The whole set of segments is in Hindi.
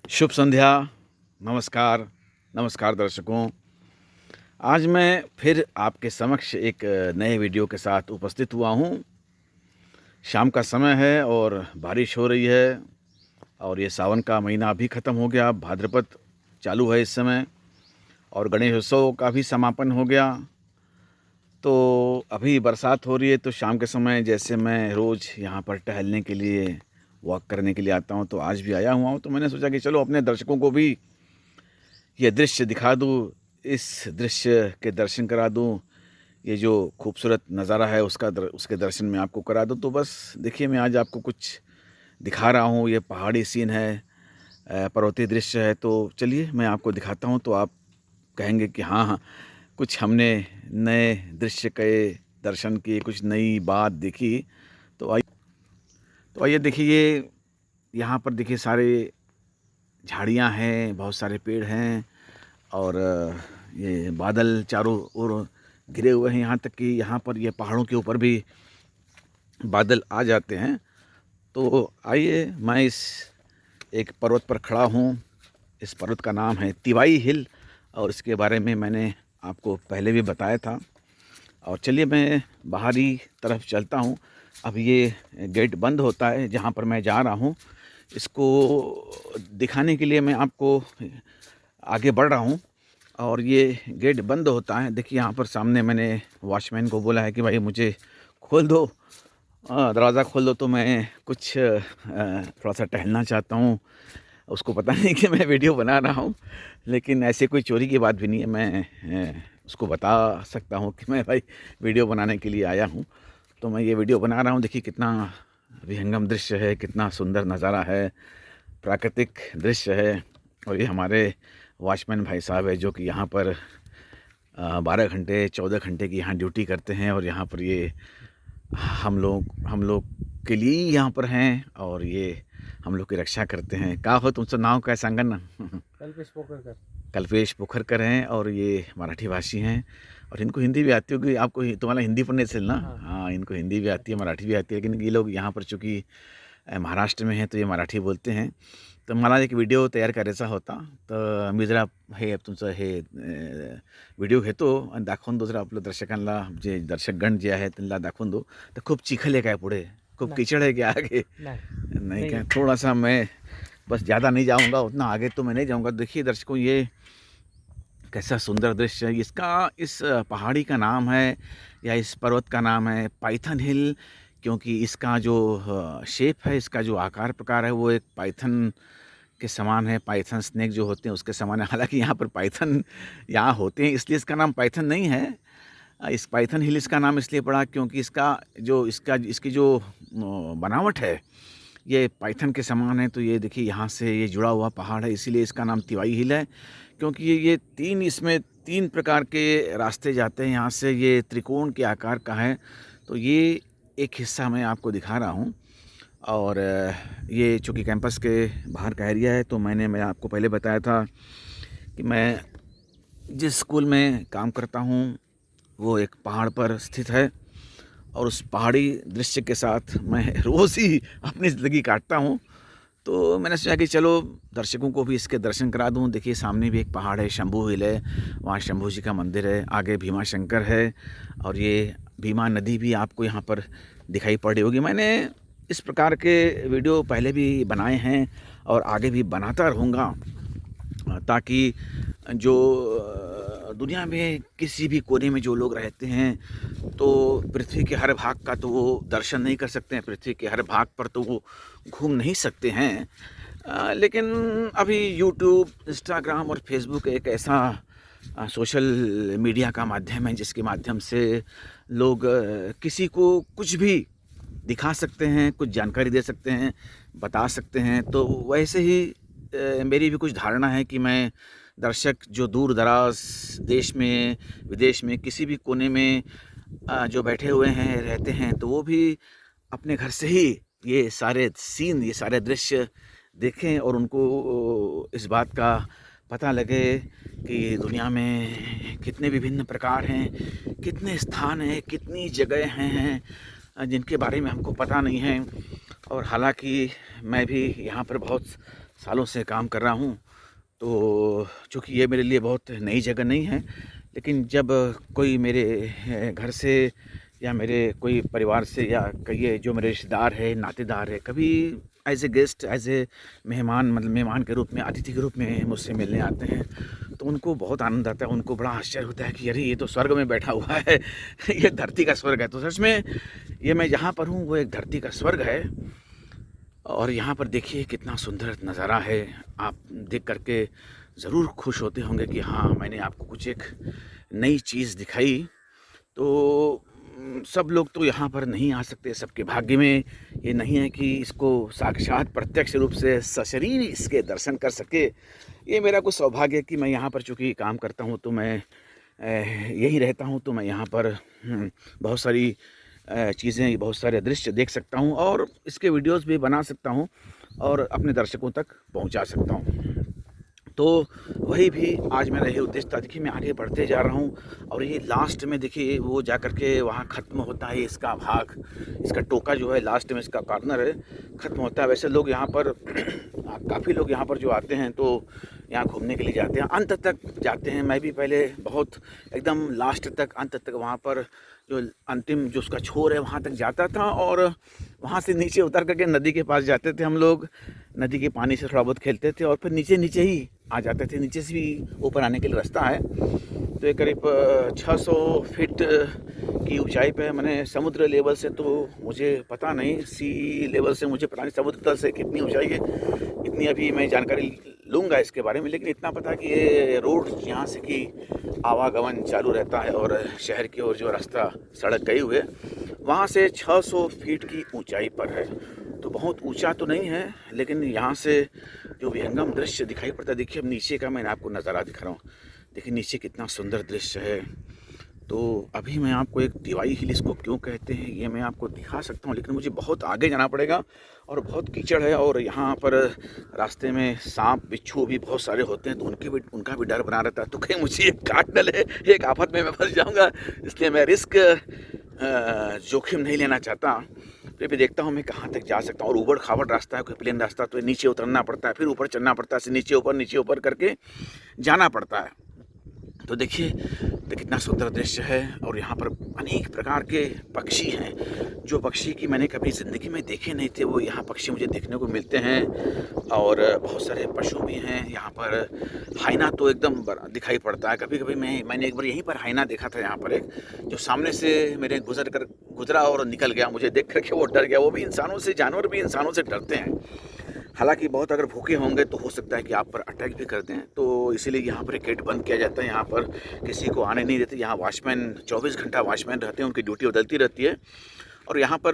शुभ संध्या, नमस्कार, नमस्कार दर्शकों। आज मैं फिर आपके समक्ष एक नए वीडियो के साथ उपस्थित हुआ हूँ। शाम का समय है और बारिश हो रही है और ये सावन का महीना अभी ख़त्म हो गया, भाद्रपद चालू है इस समय और गणेशोत्सव का भी समापन हो गया। तो अभी बरसात हो रही है, तो शाम के समय जैसे मैं रोज़ यहाँ पर टहलने के लिए, वॉक करने के लिए आता हूँ, तो आज भी आया हुआ हूँ। तो मैंने सोचा कि चलो अपने दर्शकों को भी ये दृश्य दिखा दूँ, इस दृश्य के दर्शन करा दूँ, ये जो खूबसूरत नज़ारा है उसके दर्शन मैं आपको करा दूँ। तो बस देखिए, मैं आज आपको कुछ दिखा रहा हूँ। ये पहाड़ी सीन है, पर्वतीय दृश्य है। तो चलिए मैं आपको दिखाता हूँ, तो आप कहेंगे कि हाँ, हाँ, कुछ हमने नए दृश्य के दर्शन किए, कुछ नई बात देखी। तो आइए देखिए, ये यहाँ पर देखिए सारे झाड़ियाँ हैं, बहुत सारे पेड़ हैं और ये बादल चारों ओर घिरे हुए हैं। यहाँ तक कि यहाँ पर ये पहाड़ों के ऊपर भी बादल आ जाते हैं। तो आइए, मैं इस एक पर्वत पर खड़ा हूँ। इस पर्वत का नाम है तिवाई हिल और इसके बारे में मैंने आपको पहले भी बताया था। और चलिए मैं बाहरी तरफ चलता हूँ। अब ये गेट बंद होता है जहाँ पर मैं जा रहा हूँ। इसको दिखाने के लिए मैं आपको आगे बढ़ रहा हूँ और ये गेट बंद होता है। देखिए यहाँ पर सामने मैंने वॉचमैन को बोला है कि भाई मुझे खोल दो, दरवाज़ा खोल दो। तो मैं कुछ थोड़ा सा टहलना चाहता हूँ। उसको पता नहीं कि मैं वीडियो बना रहा हूँ, लेकिन ऐसे कोई चोरी की बात भी नहीं है। मैं उसको बता सकता हूँ कि मैं भाई वीडियो बनाने के लिए आया हूँ। तो मैं ये वीडियो बना रहा हूँ। देखिए कितना विहंगम दृश्य है, कितना सुंदर नज़ारा है, प्राकृतिक दृश्य है। और ये हमारे वॉचमैन भाई साहब है जो कि यहाँ पर 12 घंटे 14 घंटे की यहाँ ड्यूटी करते हैं और यहाँ पर ये हम लोग के लिए ही यहाँ पर हैं और ये हम लोग की रक्षा करते हैं। का हो तुमचं नाव काय सांगा ना? कल्पेश पोखरकर। कल्पेश पोखरकर हैं और ये मराठी भाषी हैं और इनको हिंदी भी आती होगी। आपको तुम्हाला हिंदी पण असेल ना? हाँ, हाँ, इनको हिंदी भी आती है, मराठी भी आती है, लेकिन ये लोग यहाँ पर चूँकि महाराष्ट्र में हैं तो ये मराठी बोलते हैं। तर मला एक व्हिडिओ तयार करायचा होता, तर मी जरा हे तुमचं हे व्हिडिओ घेतो आणि दाखवून दो जरा आपल्या दर्शकांना, जे दर्शकगण जे आहेत त्यांना दाखवून दो। तर खूप चिखल आहे काय पुढे? खूप नहीं कीचड़ है क्या आगे? नहीं नहीं नहीं क्या? है। थोड़ा-सा मैं बस ज़्यादा नहीं जाऊँगा, उतना आगे तो मैं नहीं जाऊँगा। देखिए दर्शकों, ये कैसा सुंदर दृश्य है। इस पहाड़ी का नाम है या इस पर्वत का नाम है पाइथन हिल, क्योंकि इसका जो शेप है, इसका जो आकार प्रकार है, वो एक पाइथन के समान है। पाइथन स्नेक जो होते हैं उसके समान है। हालाँकि यहाँ पर पाइथन यहाँ होते हैं, इसलिए इसका नाम पाइथन नहीं है। इस पाइथन हिल इसका नाम इसलिए पड़ा क्योंकि इसकी जो बनावट है, ये पाइथन के समान है। तो ये देखिए यहाँ से ये जुड़ा हुआ पहाड़ है, इसीलिए इसका नाम तिवाई हिल है। क्योंकि ये 3 प्रकार के रास्ते जाते हैं यहाँ से। ये त्रिकोण के आकार का है। तो ये एक हिस्सा मैं आपको दिखा रहा हूँ और ये चूँकि कैंपस के बाहर का एरिया है, तो मैं आपको पहले बताया था कि मैं जिस स्कूल में काम करता हूँ वो एक पहाड़ पर स्थित है और उस पहाड़ी दृश्य के साथ मैं रोज़ ही अपनी ज़िंदगी काटता हूँ। तो मैंने सोचा कि चलो दर्शकों को भी इसके दर्शन करा दूँ। देखिए सामने भी एक पहाड़ है, शंभू हिल है, वहाँ शंभू जी का मंदिर है, आगे भीमा शंकर है और ये भीमा नदी भी आपको यहाँ पर दिखाई पड़ रही होगी। मैंने इस प्रकार के वीडियो पहले भी बनाए हैं और आगे भी बनाता रहूँगा, ताकि जो दुनिया में किसी भी कोने में जो लोग रहते हैं, तो पृथ्वी के हर भाग का तो वो दर्शन नहीं कर सकते हैं, पृथ्वी के हर भाग पर तो वो घूम नहीं सकते हैं। लेकिन अभी यूट्यूब, इंस्टाग्राम और फेसबुक एक ऐसा सोशल मीडिया का माध्यम है जिसके माध्यम से लोग किसी को कुछ भी दिखा सकते हैं, कुछ जानकारी दे सकते हैं, बता सकते हैं। तो वैसे ही मेरी भी कुछ धारणा है कि मैं दर्शक जो दूर दराज देश में, विदेश में, किसी भी कोने में जो बैठे हुए हैं, रहते हैं, तो वो भी अपने घर से ही ये सारे सीन, ये सारे दृश्य देखें और उनको इस बात का पता लगे कि दुनिया में कितने विभिन्न प्रकार हैं, कितने स्थान हैं, कितनी जगह हैं जिनके बारे में हमको पता नहीं है। और हालांकि मैं भी यहाँ पर बहुत सालों से काम कर रहा हूँ, तो चूँकि ये मेरे लिए बहुत नई जगह नहीं है, लेकिन जब कोई मेरे घर से या मेरे कोई परिवार से या कहिए जो मेरे रिश्तेदार है, नातेदार है, कभी as a guest, as a मेहमान, मतलब मेहमान के रूप में, अतिथि के रूप में मुझसे मिलने आते हैं, तो उनको बहुत आनंद आता है। उनको बड़ा आश्चर्य होता है कि अरे ये तो स्वर्ग में बैठा हुआ है ये धरती का स्वर्ग है। तो सच में ये मैं जहाँ पर हूँ वो एक धरती का स्वर्ग है। और यहाँ पर देखिए कितना सुंदर नज़ारा है। आप देख करके ज़रूर खुश होते होंगे कि हाँ, मैंने आपको कुछ एक नई चीज़ दिखाई। तो सब लोग तो यहाँ पर नहीं आ सकते, सबके भाग्य में ये नहीं है कि इसको साक्षात प्रत्यक्ष रूप से सशरीर इसके दर्शन कर सके। ये मेरा कुछ सौभाग्य है कि मैं यहाँ पर चूँकि काम करता हूँ, तो मैं यहीं रहता हूँ, तो मैं यहाँ पर बहुत सारी चीज़ें, बहुत सारे दृश्य देख सकता हूँ और इसके वीडियोस भी बना सकता हूँ और अपने दर्शकों तक पहुँचा सकता हूँ। तो वही भी आज मेरा ये उद्देश्य था। देखिए मैं आगे बढ़ते जा रहा हूँ और ये लास्ट में देखिए वो जा कर के वहाँ ख़त्म होता है इसका भाग, इसका टोका जो है लास्ट में, इसका कॉर्नर है, ख़त्म होता है। वैसे लोग यहाँ पर काफ़ी लोग यहाँ पर जो आते हैं तो यहाँ घूमने के लिए जाते हैं, अंत तक जाते हैं। मैं भी पहले बहुत एकदम लास्ट तक, अंत तक, वहाँ पर जो अंतिम जो उसका छोर है वहाँ तक जाता था और वहाँ से नीचे उतर करके नदी के पास जाते थे हम लोग। नदी के पानी से थोड़ा बहुत खेलते थे और फिर नीचे नीचे ही आ जाते थे। नीचे से भी ऊपर आने के लिए रास्ता है। तो ये करीब 600 फीट की ऊंचाई पे है। मैंने समुद्र लेवल से तो मुझे पता नहीं, सी लेवल से मुझे पता नहीं समुद्र तल से कितनी ऊंचाई है, इतनी अभी मैं जानकारी लूँगा इसके बारे में। लेकिन इतना पता है कि ये रोड यहाँ से कि आवागमन चालू रहता है और शहर की ओर जो रास्ता, सड़क गई हुई है, वहाँ से 600 फीट की ऊंचाई पर है। तो बहुत ऊंचा तो नहीं है, लेकिन यहाँ से जो विहंगम दृश्य दिखाई पड़ता है। देखिए अब नीचे का मैंने आपको नज़ारा दिखा रहा हूँ, देखिए नीचे कितना सुंदर दृश्य है। तो अभी मैं आपको एक दिवाई हिल इसको क्यों कहते हैं ये मैं आपको दिखा सकता हूँ, लेकिन मुझे बहुत आगे जाना पड़ेगा और बहुत कीचड़ है और यहाँ पर रास्ते में सांप बिच्छू भी बहुत सारे होते हैं, तो उनका भी डर बना रहता है। तो कहीं मुझे एक काट डाले, एक आफत में मैं फंस जाऊँगा, इसलिए मैं रिस्क जोखिम नहीं लेना चाहता। फिर भी देखता हूँ मैं कहाँ तक जा सकता हूँ। और ऊबड़ खाबड़ रास्ता है, कोई प्लेन रास्ता तो नीचे उतरना पड़ता है, फिर ऊपर चढ़ना पड़ता है, नीचे ऊपर करके जाना पड़ता है। तो देखिए तो कितना सुंदर दृश्य है। और यहाँ पर अनेक प्रकार के पक्षी हैं, जो पक्षी की मैंने कभी ज़िंदगी में देखे नहीं थे, वो यहाँ पक्षी मुझे देखने को मिलते हैं। और बहुत सारे पशु भी हैं यहाँ पर। हाइना तो एकदम दिखाई पड़ता है। कभी कभी मैंने एक बार यहीं पर हाइना देखा था, यहाँ पर एक जो सामने से मेरे गुजरा और निकल गया। मुझे देख करके वो डर गया। वो भी इंसानों से, जानवर भी इंसानों से डरते हैं। हालांकि बहुत अगर भूखे होंगे तो हो सकता है कि आप पर अटैक भी कर दें, तो इसीलिए यहाँ पर गेट बंद किया जाता है। यहाँ पर किसी को आने नहीं देते। यहाँ वॉचमैन 24 घंटा वॉचमैन रहते हैं, उनकी ड्यूटी बदलती रहती है। और यहाँ पर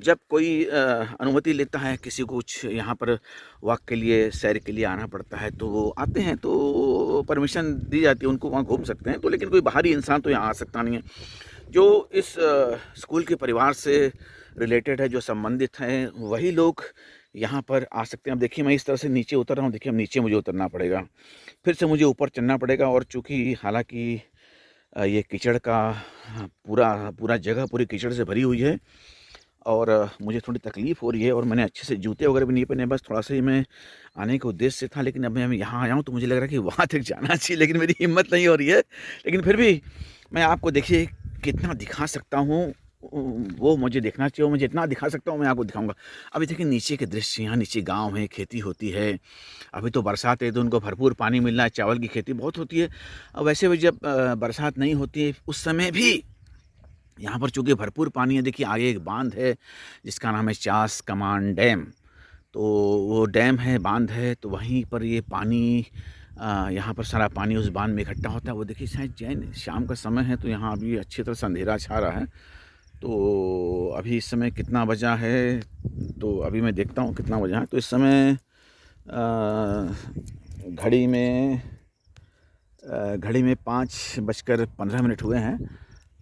जब कोई अनुमति लेता है किसी को कुछ यहाँ पर वॉक के लिए, सैर के लिए आना पड़ता है, तो वो आते हैं, तो परमिशन दी जाती है, उनको वहाँ घूम सकते हैं। तो लेकिन कोई बाहरी इंसान तो यहाँ आ सकता नहीं है। जो इस स्कूल के परिवार से रिलेटेड है, जो संबंधित हैं, वही लोग यहाँ पर आ सकते हैं। अब देखिए मैं इस तरह से नीचे उतर रहा हूँ। देखिए अब नीचे मुझे उतरना पड़ेगा, फिर से मुझे ऊपर चढ़ना पड़ेगा। और चूँकि हालांकि ये कीचड़ का पूरा जगह पूरी कीचड़ से भरी हुई है और मुझे थोड़ी तकलीफ़ हो रही है। और मैंने अच्छे से जूते वगैरह भी नहीं पहने, बस थोड़ा सा ही मैं आने का उद्देश्य से था। लेकिन अब मैं यहाँ आया हूँ तो मुझे लग रहा है कि वहाँ तक जाना चाहिए, लेकिन मेरी हिम्मत नहीं हो रही है। लेकिन फिर भी मैं आपको देखिए कितना दिखा सकता हूँ, वो मुझे देखना चाहिए। मुझे इतना दिखा सकता हूँ मैं आपको दिखाऊंगा। अभी देखिए नीचे के दृश्य, यहाँ नीचे गांव है, खेती होती है। अभी तो बरसात है तो उनको भरपूर पानी मिल रहा है, चावल की खेती बहुत होती है। और वैसे भी जब बरसात नहीं होती है उस समय भी यहाँ पर चूँकि भरपूर पानी है। देखिए आगे एक बांध है जिसका नाम है चास कमान डैम। तो वो डैम है, बांध है, तो वहीं पर ये पानी यहाँ पर सारा पानी उस बांध में इकट्ठा होता है। वो देखिए शायद शाम का समय है, तो यहाँ अभी अच्छी तरह से अंधेरा छा रहा है। तो अभी इस समय कितना बजा है, तो अभी मैं देखता हूँ कितना बजा है। तो इस समय घड़ी में 5:15 हुए हैं।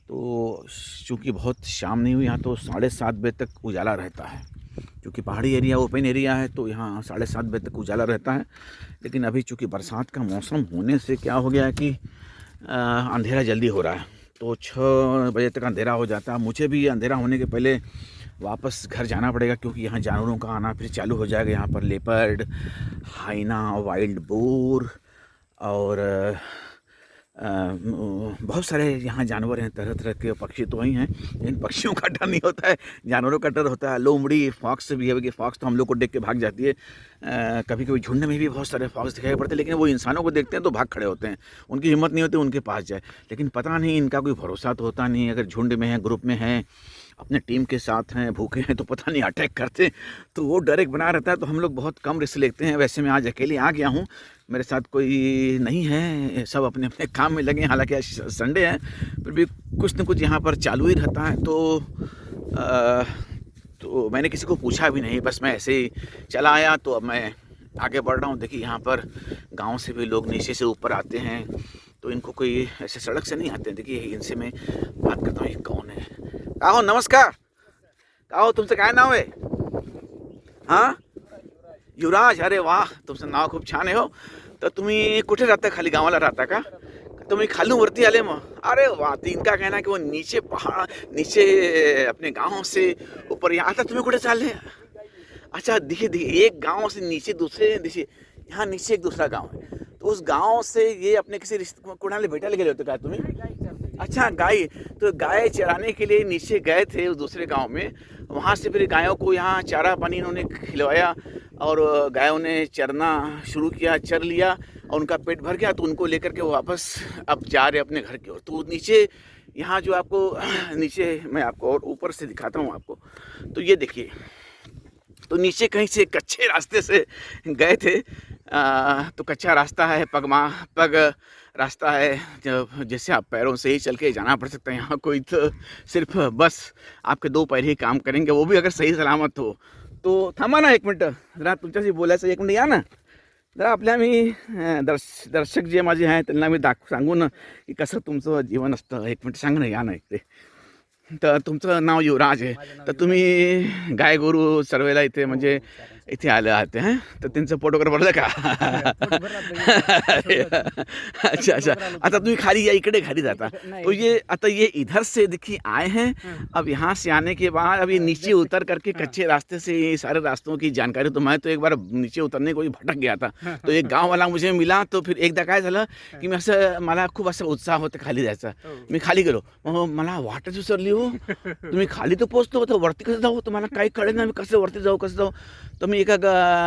तो चूँकि बहुत शाम नहीं हुई यहाँ, तो 7:30 बजे तक उजाला रहता है। क्योंकि पहाड़ी एरिया, ओपन एरिया है, तो यहाँ 7:30 बजे तक उजाला रहता है। लेकिन अभी चूँकि बरसात का मौसम होने से क्या हो गया है कि अंधेरा जल्दी हो रहा है, तो 6 बजे तक अंधेरा हो जाता है। मुझे भी अंधेरा होने के पहले वापस घर जाना पड़ेगा, क्योंकि यहाँ जानवरों का आना फिर चालू हो जाएगा। यहाँ पर लेपर्ड, हाइना, वाइल्ड बोर और बहुत सारे यहाँ जानवर हैं, तरह तरह के पक्षी तो ही हैं। इन पक्षियों का डर नहीं होता है, जानवरों का डर होता है। लोमड़ी, फॉक्स भी है कि फॉक्स तो हम लोग को देख के भाग जाती है। कभी कभी झुंड में भी बहुत सारे फॉक्स दिखाई पड़ते हैं, लेकिन वो इंसानों को देखते हैं तो भाग खड़े होते हैं, उनकी हिम्मत नहीं होती उनके पास जाए। लेकिन पता नहीं, इनका कोई भरोसा तो होता नहीं। अगर झुंड में है, ग्रुप में है, अपने टीम के साथ हैं, भूखे हैं, तो पता नहीं अटैक करते, तो वो डर एक बना रहता है। तो हम लोग बहुत कम रिस्क लेते हैं। वैसे मैं आज अकेले आ गया हूँ, मेरे साथ कोई नहीं है, सब अपने अपने काम में लगे हैं। हालांकि आज संडे है, फिर भी कुछ न कुछ यहाँ पर चालू ही रहता है। तो मैंने किसी को पूछा भी नहीं, बस मैं ऐसे ही चला आया। तो अब मैं आगे बढ़ रहा हूँ। देखिए यहाँ पर गांव से भी लोग नीचे से ऊपर आते हैं, तो इनको कोई ऐसे सड़क से नहीं आते हैं। देखिए इनसे मैं बात करता हूँ, ये कौन है? काहो नमस्कार, काहो तुमचं काय नाव आहे? हां, युवराज. अरे वाह, तुमचं नाव खूप छान आहे हो. तर तुम्ही कुठे राहता? खाली गावाला राहता का? तुम्ही खालून वरती आले मग? अरे वाह. तो इनका कहना है कि वो नीचे पहाड़, नीचे अपने गांव से ऊपर यहाँ. आता तुम्ही कुठे चालले? अच्छा, देखिए एक गांव से नीचे दूसरे, देखिए यहाँ नीचे एक दूसरा गांव है, तो उस गांव से ये अपने किसी रिश्ते कोणाला भेटायला गेले होते का तुम्ही? अच्छा, गाय. तो गाय चराने के लिए नीचे गए थे उस दूसरे गांव में, वहाँ से फिर गायों को यहाँ चारा पानी इन्होंने खिलवाया और गायों ने चरना शुरू किया, चर लिया और उनका पेट भर गया, तो उनको लेकर के वो वापस अब जा रहे अपने घर की ओर। तो नीचे यहाँ जो आपको नीचे मैं आपको और ऊपर से दिखाता हूँ आपको, तो ये देखिए, तो नीचे कहीं से कच्चे रास्ते से गए थे। तो कच्चा रास्ता है, पग रास्ता है, जैसे आप पैरों से ही चल के जाना पड़ सकता है। यहाँ कोई तो सिर्फ बस आपके 2 पैर ही काम करेंगे, वो भी अगर सही सलामत हो तो. थांबा ना 1 मिनटं, जरा तुमच्याशी बोलायचं. 1 मिनिट या ना जरा. आपल्या मी दर्शक जे माझे आहेत त्यांना मी सांगू ना की कसं तुमचं जीवन असतं. 1 मिनिट सांग ना, या ना इकडे. तर तुमचं नाव युवराज आहे, तर तुम्ही गाय गोरू सर्वेला इथे म्हणजे इथे आले आहात हैं, तर त्यांचं पोट वगैरे भरलं का? अच्छा अच्छा. आता तुम्ही खाली या, इकडे खाली जाता. तो ये आता ये इधर से देखिए आए हैं, अब यहाँ से आने के बाद अब ये नीचे उतर करके कच्चे रास्ते से ये सारे रास्तों की जानकारी. तो मैं तो एक बार नीचे उतरने को भटक गया था, तो एक गाववाला मुझे मिला. तो फिर एकदा काय झालं की मी असं, मला खूप असं उत्साह होता खाली जायचा. मी खाली गेलो, मग मला वाटच विसरली हो. तुम्ही खाली तर पोहोचतो होतो, वरती कसं जाऊ तुम्हाला काही कळेल ना, मी कसं वरती जाऊ. तर मी एका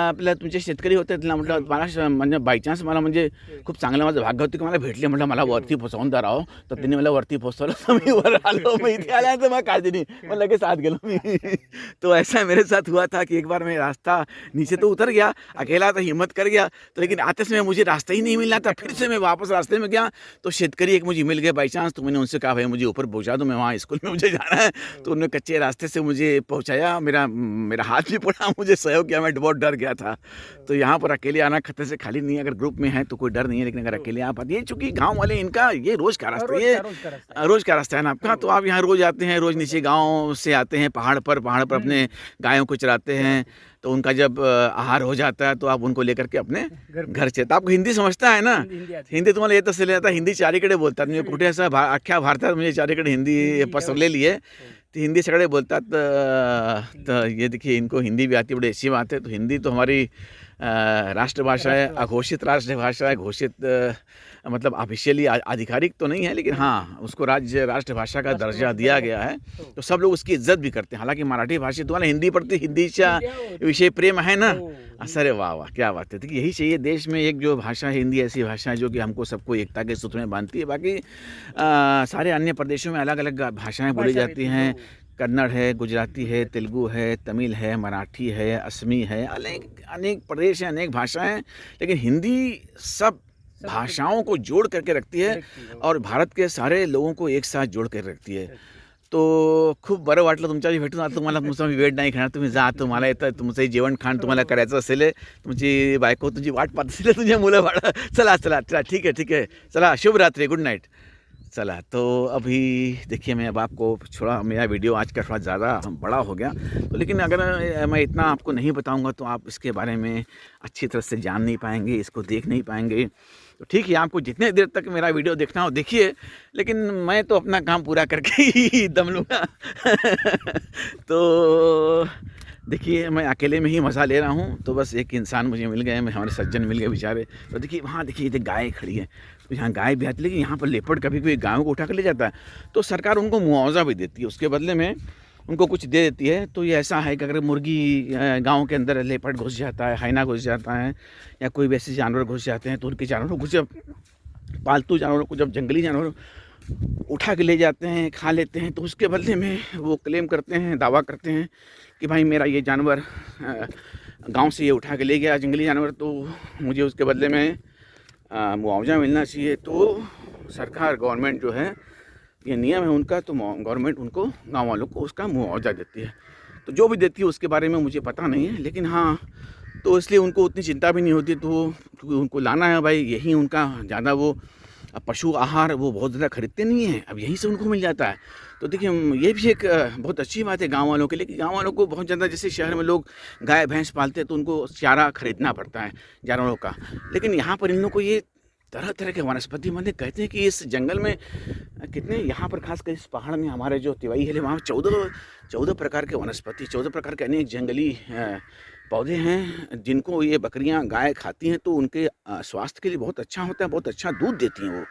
आपल्या तुमचे शेतकरी होते, त्यांना म्हटलं मला म्हणजे बायचान्स मला म्हणजे खूप चांगलं माझं भाग्य होतं की मला भेटले. म्हटलं मला वरती पोहोचवून द्या राव. तर त्यांनी मला वरती पोहोचवलं, तर मी वर आलो. मग इथे आल्यानंतर मग काळजी नाही, मग लगेच आत गेलो मी. तो ऐसा मेरे साथ हुआ था कि एक बार मैं रास्ता नीचे तो उतर गया, अकेला था, हिम्मत कर गया, तो लेकिन आते समय मुझे रास्ता ही नहीं मिला था. फिर से मैं वापस रास्ते में गया, तो शेतकरी एक मुझे मिल गए बाई चांस. तो मैंने उनसे कहा भाई मुझे ऊपर पहुँचा दो, मैं वहाँ स्कूल में मुझे जाना है. तो उन्होंने कच्चे रास्ते से मुझे पहुँचाया. मेरा हाथ भी पड़ा, मुझे सहयोग किया, मैं बहुत डर गया था. तो यहाँ पर अकेले आना खतरे से खाली नहीं है. अगर ग्रुप में है तो कोई डर नहीं है, लेकिन अगर अकेले आप आते, ये चूँकि गाँव वाले इनका ये रोज़ का रास्ता, ये रोज़ का रास्ता है ना आपका. तो आप यहाँ रोज़ आते हैं, रोज़ नीचे गाँव से आते हैं, पहाड़ पर अपने गायों को चराते हैं. तो उनका जब आहार हो जाता है तो आप उनको लेकर के अपने घर से. तो आपको हिंदी समजता है ना? हिंदी तुम्हाला येत असेल. आता हिंदी चारीकडे बोलतात, म्हणजे कुठे असं अख्ख्या भारतात म्हणजे चारीकडे हिंदी पसरलेली है. तो हिंदी सगळे बोलतात. तो ये देखिए इनको हिंदी भी आती है, बड़ी अच्छी बात है. तो हिंदी तो हमारी राष्ट्रभाषा है, अघोषित राष्ट्रभाषा है. घोषित मतलब ऑफिशियली आधिकारिक तो नहीं है, लेकिन हाँ उसको राष्ट्रभाषा का दर्जा दिया गया है. तो सब लोग उसकी इज्जत भी करते हैं. हालांकि मराठी भाषेत तुम्हाला हिंदी पडते, हिंदीच्या विषय प्रेम है ना. अरे वाह वाह, क्या बात है. तो यही चाहिए देश में, एक जो भाषा है हिंदी, ऐसी भाषा है जो कि हमको सबको एकता के सूत्र में बांधती है. बाकी सारे अन्य प्रदेशों में अलग अलग भाषाएँ बोली जाती हैं. कन्नड़ है, गुजराती है, तेलुगु है, तमिल है, मराठी है, असमी है, अनेक प्रदेश हैं, अनेक भाषाएं हैं. लेकिन हिंदी सब भाषाओं को जोड़ करके रखती है और भारत के सारे लोगों को एक साथ जोड़ कर रखती है. तो खूप बरं वाटलं तुमच्याशी भेटून. आता तुम्हाला तुमचा मी वेळ नाही घेणार, तुम्ही जा. तुम्हाला येतं, तुमचं जेवण खाण तुम्हाला करायचं असेल, तुमची बायको तुमची वाट पाहत असेल, तुझे मुलं बाळं. चला चला चला, ठीक आहे ठीक आहे, चला शुभरात्री, गुड नाईट. चला तो अभी देखिए, मैं अब आपको थोड़ा, मेरा वीडियो आज का थोड़ा ज़्यादा बड़ा हो गया, तो लेकिन अगर मैं इतना आपको नहीं बताऊंगा तो आप इसके बारे में अच्छी तरह से जान नहीं पाएंगे, इसको देख नहीं पाएंगे। तो ठीक है, आपको जितने देर तक मेरा वीडियो देखना हो देखिए, लेकिन मैं तो अपना काम पूरा करके ही दम लूँगा। तो देखिए, मैं अकेले में ही मज़ा ले रहा हूँ, तो बस एक इंसान मुझे मिल गए, मैं हमारे सज्जन मिल गए बेचारे। तो देखिए वहाँ देखिए, ये गाय खड़ी है, तो यहाँ गाय भी आती है, लेकिन यहाँ पर लेपर्ड कभी कोई गायों को उठा कर ले जाता है, तो सरकार उनको मुआवजा भी देती है, उसके बदले में उनको कुछ दे देती है। तो ये ऐसा है कि अगर मुर्गी गाँव के अंदर लेपर्ड घुस जाता है, हाइना घुस जाता है, या कोई वैसे जानवर घुस जाते हैं, तो उनके जानवरों को जब, पालतू जानवरों को जब जंगली जानवर उठा के ले जाते हैं, खा लेते हैं, तो उसके बदले में वो क्लेम करते हैं, दावा करते हैं कि भाई मेरा ये जानवर गांव से ये उठा के ले गया जंगली जानवर, तो मुझे उसके बदले में मुआवजा मिलना चाहिए। तो सरकार, गवर्नमेंट जो है, ये नियम है उनका, तो गवर्नमेंट उनको, गाँव वालों को उसका मुआवजा देती है। तो जो भी देती है उसके बारे में मुझे पता नहीं है, लेकिन हाँ, तो इसलिए उनको उतनी चिंता भी नहीं होती। तो क्योंकि उनको लाना है भाई, यही उनका ज़्यादा, वो पशु आहार वो बहुत ज़्यादा खरीदते नहीं हैं, अब यहीं से उनको मिल जाता है। तो देखिए, ये भी एक बहुत अच्छी बात है गाँव वालों के लिए, कि गाँव वालों को बहुत ज़्यादा, जैसे शहर में लोग गाय भैंस पालते हैं तो उनको चारा खरीदना पड़ता है जानवरों का, लेकिन यहाँ पर इन लोगों को ये तरह तरह के वनस्पति, मैंने कहते हैं कि इस जंगल में कितने, यहाँ पर खासकर इस पहाड़ में, हमारे जो तिवाई हिल है, वहाँ 14 प्रकार के वनस्पति, 14 प्रकार के अनेक जंगली पौधे हैं, जिनको ये बकरियां, गाय खाती हैं, तो उनके स्वास्थ्य के लिए बहुत अच्छा होता है, बहुत अच्छा दूध देती हैं वो।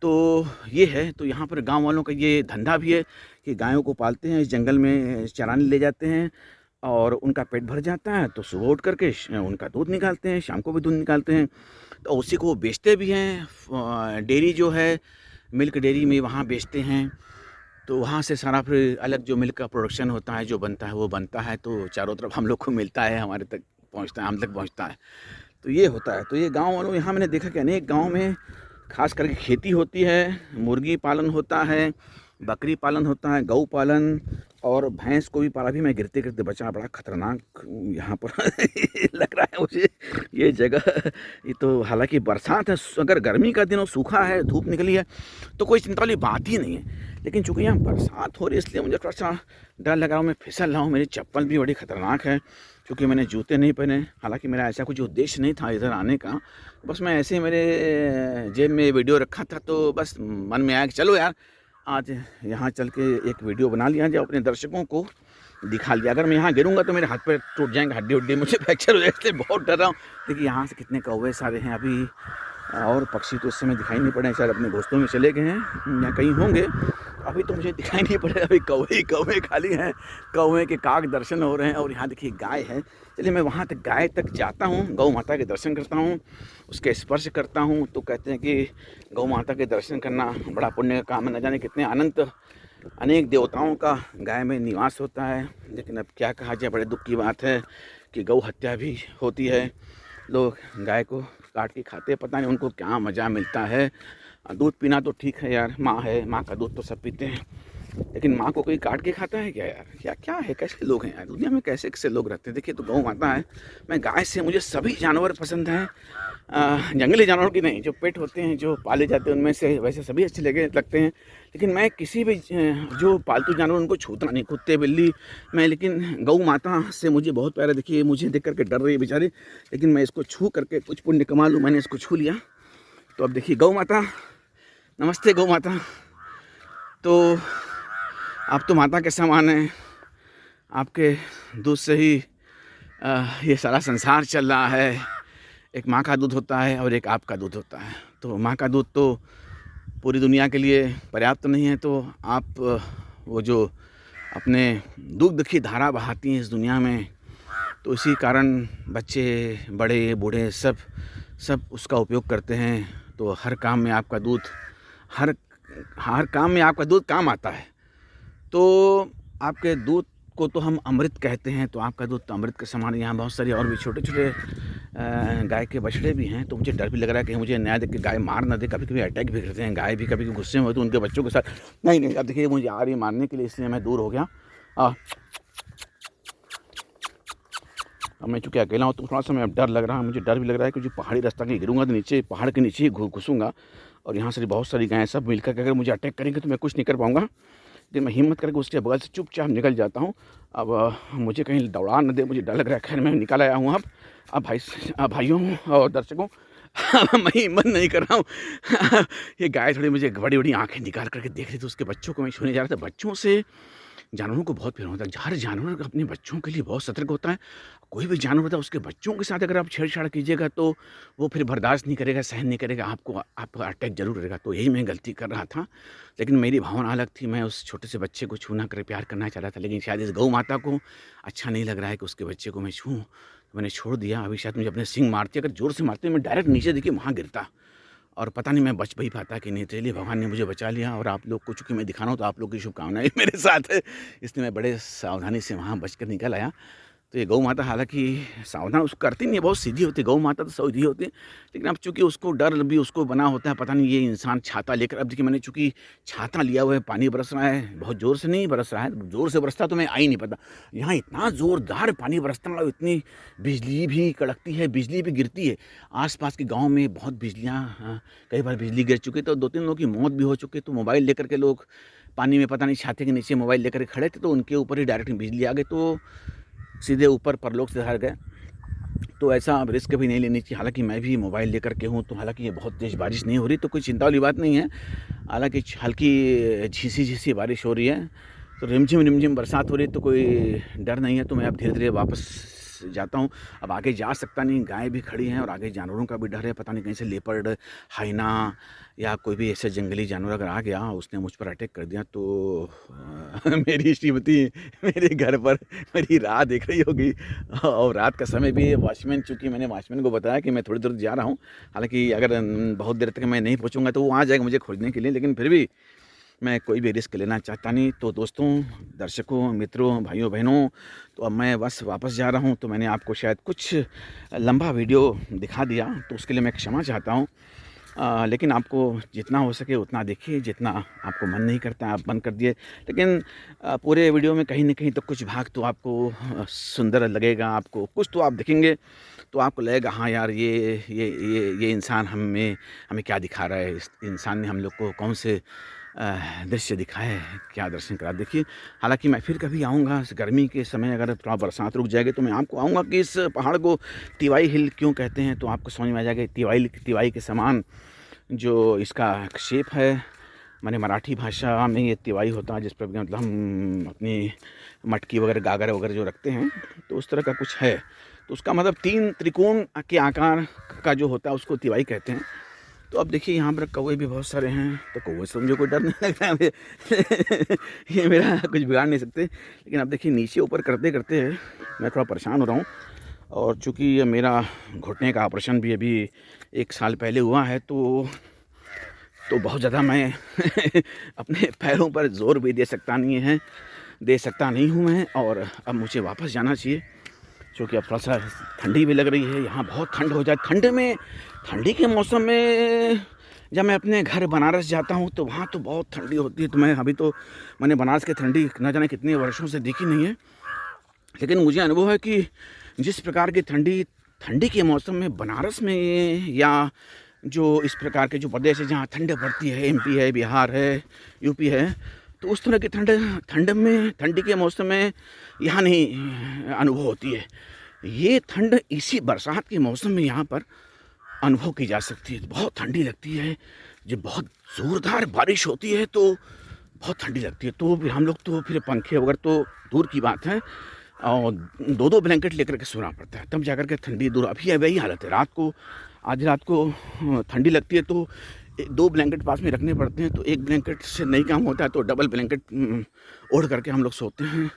तो ये है, तो यहाँ पर गांव वालों का ये धंधा भी है कि गायों को पालते हैं, इस जंगल में चराने ले जाते हैं, और उनका पेट भर जाता है, तो सुबह उठ करके उनका दूध निकालते हैं, शाम को भी दूध निकालते हैं, तो उसी को वो बेचते भी हैं। डेयरी जो है, मिल्क डेयरी में वहाँ बेचते हैं, तो वहाँ से सारा फिर अलग जो मिल्क का प्रोडक्शन होता है, जो बनता है वो बनता है, तो चारों तरफ हम लोग को मिलता है, हमारे तक पहुँचता है, हम तक पहुँचता है। तो ये होता है। तो ये गाँव वालों, यहाँ मैंने देखा कि अनेक गाँव में खास करके खेती होती है, मुर्गी पालन होता है, बकरी पालन होता है, गऊ पालन, और भैंस को भी पाला भी। मैं गिरते गिरते बचा, बड़ा खतरनाक यहाँ पर लग रहा है मुझे ये जगह। ये तो हालांकि बरसात है, अगर गर्मी का दिन हो, सूखा है, धूप निकली है, तो कोई चिंता वाली बात ही नहीं है, लेकिन चूँकि यहाँ बरसात हो रही है, इसलिए मुझे थोड़ा सा डर लगा हूँ, मैं फिसल रहा हूँ। मेरी चप्पल भी बड़ी खतरनाक है, क्योंकि मैंने जूते नहीं पहने। हालांकि मेरा ऐसा कुछ उद्देश्य नहीं था इधर आने का, बस मैं ऐसे ही, मेरे जेब में वीडियो रखा था, तो बस मन में आया कि चलो यार, आज यहाँ चल के एक वीडियो बना लिया जाए, अपने दर्शकों को दिखा लिया। अगर मैं यहाँ गिरूंगा तो मेरे हाथ पैर टूट जाएंगे, हड्डी उड्डी मुझे फ्रैक्चर हो जाए, इसलिए बहुत डर रहा हूँ। देखिए यहाँ से कितने कौवे सारे हैं अभी, और पक्षी तो इस समय दिखाई नहीं पड़े, शायद अपने घोंसलों में चले गए हैं या कहीं होंगे, अभी तो मुझे दिखाई नहीं पड़े। अभी कौवे ही कौवे खाली हैं, कौवे के काग दर्शन हो रहे हैं, और यहाँ देखिए गाय है। चलिए मैं वहाँ तक, गाय तक जाता हूँ, गौ माता के दर्शन करता हूँ, उसके स्पर्श करता हूँ। तो कहते हैं कि गौ माता के दर्शन करना बड़ा पुण्य का काम है, न जाने कितने अनंत अनेक देवताओं का गाय में निवास होता है। लेकिन अब क्या कहा जाए, बड़े दुख की बात है कि गौ हत्या भी होती है, लोग गाय को काट के खाते हैं, पता नहीं उनको क्या मज़ा मिलता है। दूध पीना तो ठीक है यार, माँ है, माँ का दूध तो सब पीते हैं, लेकिन माँ को कोई काट के खाता है क्या यार? क्या क्या है, कैसे लोग हैं यार दुनिया में, कैसे कैसे लोग रहते हैं। देखिए, तो गौ माता है, मैं गाय से, मुझे सभी जानवर पसंद हैं, जंगली जानवरों की नहीं, जो पेट होते हैं, जो पाले जाते हैं, उनमें से वैसे सभी अच्छे लगते हैं, लेकिन मैं किसी भी जो पालतू जानवर, उनको छूता नहीं, कुत्ते बिल्ली मैं, लेकिन गौ माता से मुझे बहुत प्यारा। देखिए मुझे देख करके डर रही है बेचारी, लेकिन मैं इसको छू करके कुछ पुण्य कमा लूँ। मैंने इसको छू लिया, तो अब देखिए, गौ माता, नमस्ते गौ माता। तो आप तो माता के समान हैं, आपके दूध से ही ये सारा संसार चल रहा है। एक माँ का दूध होता है और एक आपका दूध होता है, तो माँ का दूध तो पूरी दुनिया के लिए पर्याप्त नहीं है, तो आप वो जो अपने दुग्ध की धारा बहाती हैं इस दुनिया में, तो इसी कारण बच्चे, बड़े, बूढ़े सब उसका उपयोग करते हैं। तो हर काम में आपका दूध, हर काम में आपका दूध काम आता है। तो आपके दूध को तो हम अमृत कहते हैं, तो आपका दूध तो अमृत के समान। यहाँ बहुत सारे और भी छोटे छोटे गाय के बछड़े भी हैं, तो मुझे डर भी लग रहा है कि मुझे नया देख के गाय मार ना दे। कभी कभी अटैक भी करते हैं गाय भी, कभी कभी गुस्से में होते हैं उनके बच्चों के साथ। नहीं, अब देखिए मुझे आ रही मारने के लिए, इसलिए मैं दूर हो गया। अब मैं चूँकि अकेला हूँ तो थोड़ा-सा मैं अब डर लग रहा है, मुझे डर भी लग रहा है कि जो पहाड़ी रास्ता कहीं गिरूँगा तो नीचे पहाड़ के नीचे ही घुसूँगा और यहाँ से बहुत सारी गायें सब मिलकर के अगर मुझे अटैक करेंगे तो मैं कुछ नहीं कर पाऊँगा। लेकिन मैं हिम्मत करके उसके बगल से चुपचाप निकल जाता हूँ। अब मुझे कहीं दौड़ा ना दे, मुझे डर लग रहा है। खैर मैं निकल आया हूँ अब। भाइयों और दर्शकों मैं हिम्मत नहीं कर रहा हूँ। ये गाय थोड़ी मुझे बड़ी-बड़ी आँखें निकाल कर के देख रही थी, उसके बच्चों को मैं छूने जा रहा था। बच्चों से जानवरों को बहुत प्यार होता है। हर जानवर अपने बच्चों के लिए बहुत सतर्क होता है। कोई भी जानवर होता है उसके बच्चों के साथ अगर आप छेड़छाड़ कीजिएगा तो वो फिर बर्दाश्त नहीं करेगा, सहन नहीं करेगा, आपको अटैक ज़रूर करेगा। तो यही मैं गलती कर रहा था। लेकिन मेरी भावना अलग थी, मैं उस छोटे से बच्चे को छूना कर प्यार करना चाह रहा था। लेकिन शायद इस गौ माता को अच्छा नहीं लग रहा है कि उसके बच्चे को मैं छूऊँ, तो मैंने छोड़ दिया। अभी शायद मुझे अपने सींग मारती, अगर ज़ोर से मारती मैं डायरेक्ट नीचे देखिए वहाँ गिरता और पता नहीं मैं बच भी पाता कि नहीं। चलिए भगवान ने मुझे बचा लिया और आप लोग को चूँकि मैं दिखा रहा हूँ तो आप लोग की शुभकामनाएँ मेरे साथ है। इसलिए मैं बड़े सावधानी से वहाँ बचकर निकल आया। तो ये गौ माता हालाँकि सावधान उसको करती नहीं है, बहुत सीधी होती है, गौ माता तो सीधी होती है। लेकिन अब चूँकि उसको डर भी उसको बना होता है, पता नहीं ये इंसान छाता लेकर, अब देखिए मैंने चूँकि छाता लिया हुआ है, पानी बरस रहा है, बहुत ज़ोर से नहीं बरस रहा है, ज़ोर से बरसता तो मैं आ ही नहीं पाता। यहाँ इतना ज़ोरदार पानी बरसता है और इतनी बिजली भी कड़कती है, बिजली भी गिरती है। आस-पास के गाँव में बहुत बिजलियाँ कई बार बिजली गिर चुकी है, तो 2-3 लोगों की मौत भी हो चुकी है। तो मोबाइल लेकर के लोग पानी में पता नहीं छाते के नीचे मोबाइल लेकर के खड़े थे, तो उनके ऊपर ही डायरेक्ट बिजली आ गई, तो सीधे ऊपर परलोक से हार गए। तो ऐसा अब रिस्क भी नहीं लेनी चाहिए। हालाँकि मैं भी मोबाइल लेकर के हूँ, तो हालाँकि ये बहुत तेज़ बारिश नहीं हो रही, तो कोई चिंता वाली बात नहीं है। हालाँकि हल्की झीसी-झीसी बारिश हो रही है, तो रिमझिम-रिमझिम बरसात हो रही है, तो कोई डर नहीं है। तो मैं अब धीरे-धीरे वापस जाता हूँ। अब आगे जा सकता नहीं, गाय भी खड़ी हैं और आगे जानवरों का भी डर है, पता नहीं कहीं से लेपर्ड, हाइना या कोई भी ऐसा जंगली जानवर अगर आ गया, उसने मुझ पर अटैक कर दिया तो मेरी श्रीमती मेरे घर पर मेरी राह देख रही होगी। और रात का समय भी है, वॉचमैन, चूँकि मैंने वॉचमैन को बताया कि मैं थोड़ी दूर जा रहा हूँ। हालाँकि अगर बहुत देर तक मैं नहीं पहुँचूँगा तो वो आ जाएगा मुझे खोजने के लिए, लेकिन फिर भी मैं कोई भी रिस्क लेना चाहता नहीं। तो दोस्तों, दर्शकों, मित्रों, भाइयों-बहनों, तो अब मैं बस वापस जा रहा हूँ। तो मैंने आपको शायद कुछ लंबा वीडियो दिखा दिया, तो उसके लिए मैं क्षमा चाहता हूँ। लेकिन आपको जितना हो सके उतना देखिए, जितना आपको मन नहीं करता आप बंद कर दिए। लेकिन पूरे वीडियो में कहीं न कहीं तो कुछ भाग तो आपको सुंदर लगेगा, आपको कुछ तो आप देखेंगे, तो आपको लगेगा हाँ यार, ये इंसान हमें क्या दिखा रहा है, इस इंसान ने हम लोग को कौन से दृश्य दिखाए हैं, क्या दर्शन करा। देखिए, हालाँकि मैं फिर कभी आऊँगा इस गर्मी के समय, अगर थोड़ा बरसात रुक जाएगी तो मैं आपको आऊँगा कि इस पहाड़ को तिवाई हिल क्यों कहते हैं, तो आपको समझ में आ जाएगा। तिवाई के समान जो इसका शेप है, माने मराठी भाषा में ये तिवाई होता है, जिस पर मतलब हम अपनी मटकी वगैरह, गागर वगैरह जो रखते हैं, तो उस तरह का कुछ है। तो उसका मतलब 3 त्रिकोण के आकार का जो होता है उसको तिवाई कहते हैं। तो अब देखिए यहाँ पर कौवे भी बहुत सारे हैं, तो कौवे से मुझे कोई डर नहीं लगता है। ये मेरा कुछ बिगाड़ नहीं सकते। लेकिन अब देखिए नीचे ऊपर करते-करते मैं थोड़ा परेशान हो रहा हूँ, और चूँकि ये मेरा घुटने का ऑपरेशन भी अभी 1 साल पहले हुआ है, तो बहुत ज़्यादा मैं अपने पैरों पर ज़ोर भी दे सकता नहीं हूँ मैं, और अब मुझे वापस जाना चाहिए। चूँकि अब थोड़ा-सा ठंडी भी लग रही है, यहाँ बहुत ठंड हो जाए। ठंडी के मौसम में जब मैं अपने घर बनारस जाता हूँ तो वहाँ तो बहुत ठंडी होती है। तो मैंने बनारस की ठंडी न जाने कितने वर्षों से देखी नहीं है। लेकिन मुझे अनुभव है कि जिस प्रकार की ठंडी के मौसम में बनारस में, या जो इस प्रकार के जो प्रदेश है जहाँ ठंड पड़ती है, एमपी है, बिहार है, यूपी है, तो उस तरह की ठंडी के मौसम में यहाँ नहीं अनुभव होती है। ये ठंड इसी बरसात के मौसम में यहाँ पर अनुभव की जा सकती है। बहुत ठंडी लगती है, जब बहुत ज़ोरदार बारिश होती है तो बहुत ठंडी लगती है। तो फिर हम लोग तो फिर पंखे वगैरह तो दूर की बात है, और 2-2 ब्लैंकेट लेकर के सोना पड़ता है, तब जाकर के ठंडी दूर। अभी वही हालत है, आधी रात को ठंडी लगती है तो 2 ब्लैंकेट पास में रखने पड़ते हैं। तो एक ब्लैंकेट से नहीं काम होता है, तो डबल ब्लैंकेट ओढ़ करके हम लोग सोते हैं।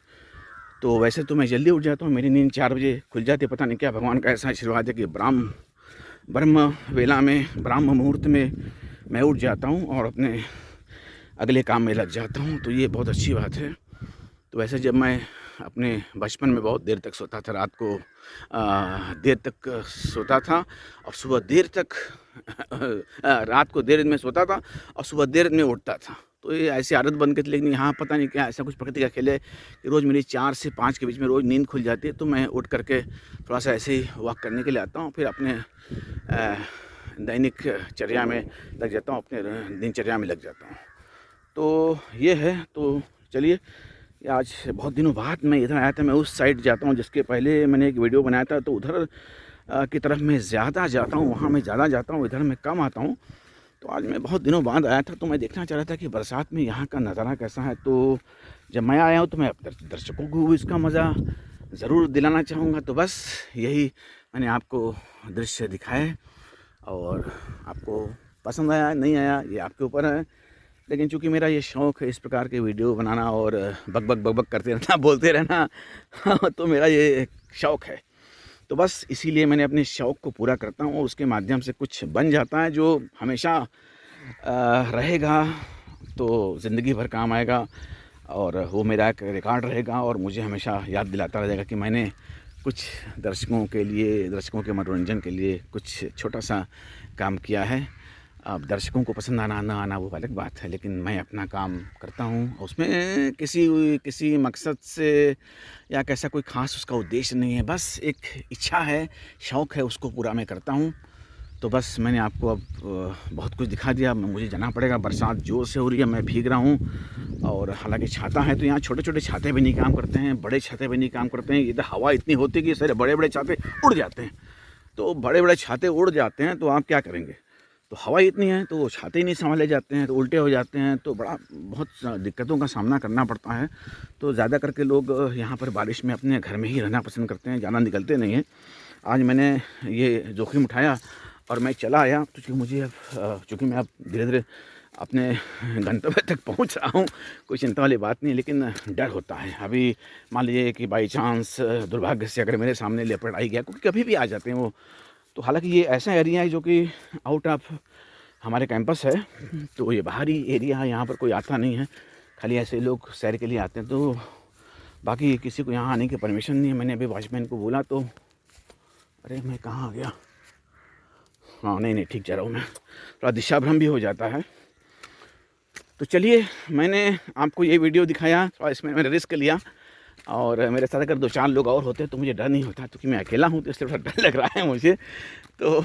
तो वैसे तो मैं जल्दी उठ जाता हूँ, मेरी नींद 4 बजे खुल जाती है। पता नहीं क्या भगवान का ऐसा आशीर्वाद है कि ब्रह्म वेला में, ब्रह्म मुहूर्त में मैं उठ जाता हूँ और अपने अगले काम में लग जाता हूँ, तो ये बहुत अच्छी बात है। तो वैसे जब मैं अपने बचपन में बहुत देर तक सोता था, रात को देर तक सोता था और सुबह देर तक रात को देर में सोता था और सुबह देर में उठता था। तो ये ऐसी आदत बन गई थी, लेकिन यहाँ पता नहीं क्या ऐसा कुछ प्रकृति का खेल है कि रोज़ मेरी 4 से 5 के बीच में रोज़ नींद खुल जाती है, तो मैं उठ करके थोड़ा-सा ऐसे ही वॉक करने के लिए आता हूँ, फिर अपने दैनिक चर्या में लग जाता हूँ, अपने दिनचर्या में लग जाता हूँ। तो ये है, तो चलिए, ये आज बहुत दिनों बाद मैं इधर आया था। मैं उस साइड जाता हूँ जिसके पहले मैंने एक वीडियो बनाया था, तो उधर की तरफ मैं ज़्यादा जाता हूँ, वहाँ मैं ज़्यादा जाता हूँ, इधर मैं कम आता हूँ। तो आज मैं बहुत दिनों बाद आया था, तो मैं देखना चाह रहा था कि बरसात में यहाँ का नज़ारा कैसा है। तो जब मैं आया हूँ तो मैं दर्शकों को भी इसका मज़ा ज़रूर दिलाना चाहूँगा। तो बस यही मैंने आपको दृश्य दिखाए, और आपको पसंद आया नहीं आया ये आपके ऊपर है। लेकिन चूँकि मेरा ये शौक़ है इस प्रकार के वीडियो बनाना और बक करते रहना, बोलते रहना, तो मेरा ये शौक़ है। तो बस इसीलिए मैंने अपने शौक़ को पूरा करता हूँ, और उसके माध्यम से कुछ बन जाता है जो हमेशा रहेगा, तो ज़िंदगी भर काम आएगा, और वो मेरा एक रिकॉर्ड रहेगा, और मुझे हमेशा याद दिलाता रहेगा कि मैंने कुछ दर्शकों के लिए, दर्शकों के मनोरंजन के लिए कुछ छोटा-सा काम किया है। अब दर्शकों को पसंद आना ना आना वो अलग बात है, लेकिन मैं अपना काम करता हूँ, उसमें किसी मकसद से या कैसा कोई ख़ास उसका उद्देश्य नहीं है, बस एक इच्छा है, शौक़ है, उसको पूरा मैं करता हूँ। तो बस मैंने आपको अब बहुत कुछ दिखा दिया। मुझे जाना पड़ेगा, बरसात ज़ोर से हो रही है, मैं भीग रहा हूँ, और हालांकि छाता है तो यहाँ छोटे-छोटे छाते भी नहीं काम करते हैं, बड़े छाते भी नहीं काम करते हैं। इधर हवा इतनी होती है कि सारे बड़े-बड़े छाते उड़ जाते हैं। तो बड़े-बड़े छाते उड़ जाते हैं तो आप क्या करेंगे? तो हवा इतनी है तो वो छाते ही नहीं सँभाले जाते हैं, तो उल्टे हो जाते हैं, तो बहुत दिक्कतों का सामना करना पड़ता है। तो ज़्यादा करके लोग यहाँ पर बारिश में अपने घर में ही रहना पसंद करते हैं, ज़्यादा निकलते नहीं हैं। आज मैंने ये जोखिम उठाया और मैं चला आया, क्योंकि मुझे अब चूँकि मैं अब धीरे-धीरे अपने गंतव्य तक पहुँच रहा हूँ, कोई चिंता वाली बात नहीं, लेकिन डर होता है। अभी मान लीजिए कि बाई चांस दुर्भाग्य से अगर मेरे सामने लेपर्ड आ ही गया, क्योंकि कभी भी आ जाते हैं वो। तो हालाँकि ये ऐसा एरिया है जो कि आउट ऑफ हमारे कैंपस है, तो ये बाहरी एरिया है, यहाँ पर कोई आता नहीं है, खाली ऐसे लोग सैर के लिए आते हैं। तो बाकी किसी को यहाँ आने की परमिशन नहीं है। मैंने अभी वॉचमैन को बोला, तो अरे मैं कहाँ आ गया? हाँ, नहीं ठीक जा रहा हूँ मैं, थोड़ा दिशा भ्रम भी हो जाता है। तो चलिए, मैंने आपको ये वीडियो दिखाया, थोड़ा इसमें मैंने रिस्क लिया, और मेरे साथ अगर 2-4 लोग और होते तो मुझे डर नहीं होता, क्योंकि मैं अकेला हूँ तो इसलिए थोड़ा डर लग रहा है मुझे। तो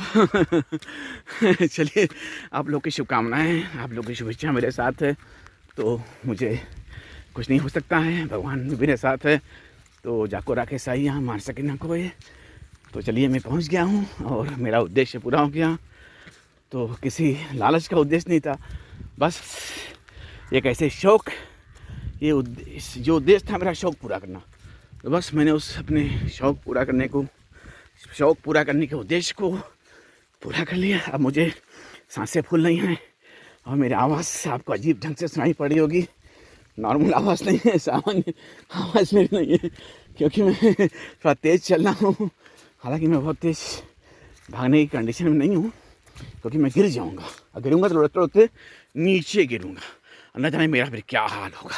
चलिए, आप लोग की शुभकामनाएँ, आप लोग की शुभेच्छा मेरे साथ है, तो मुझे कुछ नहीं हो सकता है, भगवान भी मेरे साथ है। तो जाको राखे साईं मार सके ना कोई। तो चलिए, मैं पहुँच गया हूँ और मेरा उद्देश्य पूरा हो गया। तो किसी लालच का उद्देश्य नहीं था, बस एक ऐसे शौक़, ये जो उद्देश्य था मेरा शौक़ पूरा करना। तो बस मैंने उस अपने शौक़ पूरा करने के उद्देश्य को पूरा कर लिया। अब मुझे सांसें फूल रही हैं, और मेरी आवाज़ आपको अजीब ढंग से सुनाई पड़ रही होगी। नॉर्मल आवाज़ नहीं है, सामान्य आवाज़ मेरी नहीं है, क्योंकि मैं थोड़ा तेज़ चल रहा हूँ। हालांकि मैं बहुत तेज़ भागने की कंडीशन में नहीं हूँ, क्योंकि मैं गिर जाऊँगा, और गिरूँगा तो लौटते नीचे गिरूँगा, न जाने मेरा फिर क्या हाल होगा,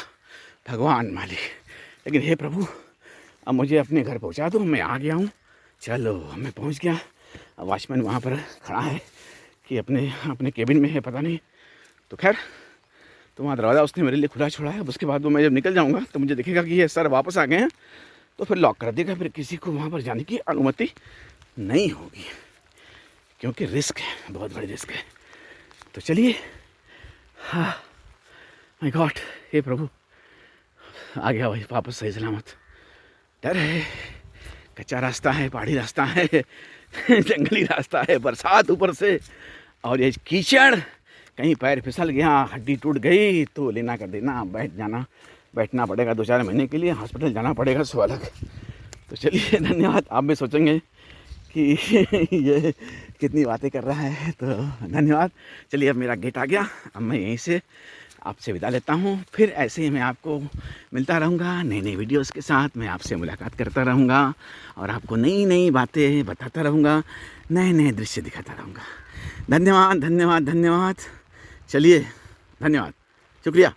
भगवान मालिक। लेकिन हे प्रभु, अब मुझे अपने घर पहुँचा दो, मैं आ गया हूँ। चलो, मैं पहुँच गया। अब वॉचमैन वहाँ पर खड़ा है कि अपने केबिन में है, पता नहीं। तो खैर, तो वहाँ दरवाज़ा उसने मेरे लिए खुला छोड़ा है। अब उसके बाद मैं जब निकल जाऊँगा तो मुझे दिखेगा कि ये सर वापस आ गए हैं, तो फिर लॉक कर देगा, फिर किसी को वहाँ पर जाने की अनुमति नहीं होगी, क्योंकि रिस्क है, बहुत बड़ी रिस्क है। तो चलिए, हाँ, माय गॉड, हे प्रभु, आ गया भाई वापस सही सलामत। डर है, कच्चा रास्ता है, पहाड़ी रास्ता है, जंगली रास्ता है, बरसात ऊपर से, और ये कीचड़, कहीं पैर फिसल गया, हड्डी टूट गई तो लेना कर देना, बैठना पड़ेगा 2-4 महीने के लिए, हॉस्पिटल जाना पड़ेगा, सो अलग। तो चलिए, धन्यवाद। आप भी सोचेंगे कि ये कितनी बातें कर रहा है, तो धन्यवाद। चलिए, अब मेरा गेट आ गया, अब मैं यहीं से आपसे विदा लेता हूँ। फिर ऐसे ही मैं आपको मिलता रहूँगा नई वीडियोस के साथ, मैं आपसे मुलाकात करता रहूँगा, और आपको नई बातें बताता रहूँगा, नए दृश्य दिखाता रहूँगा। धन्यवाद। चलिए, धन्यवाद, शुक्रिया।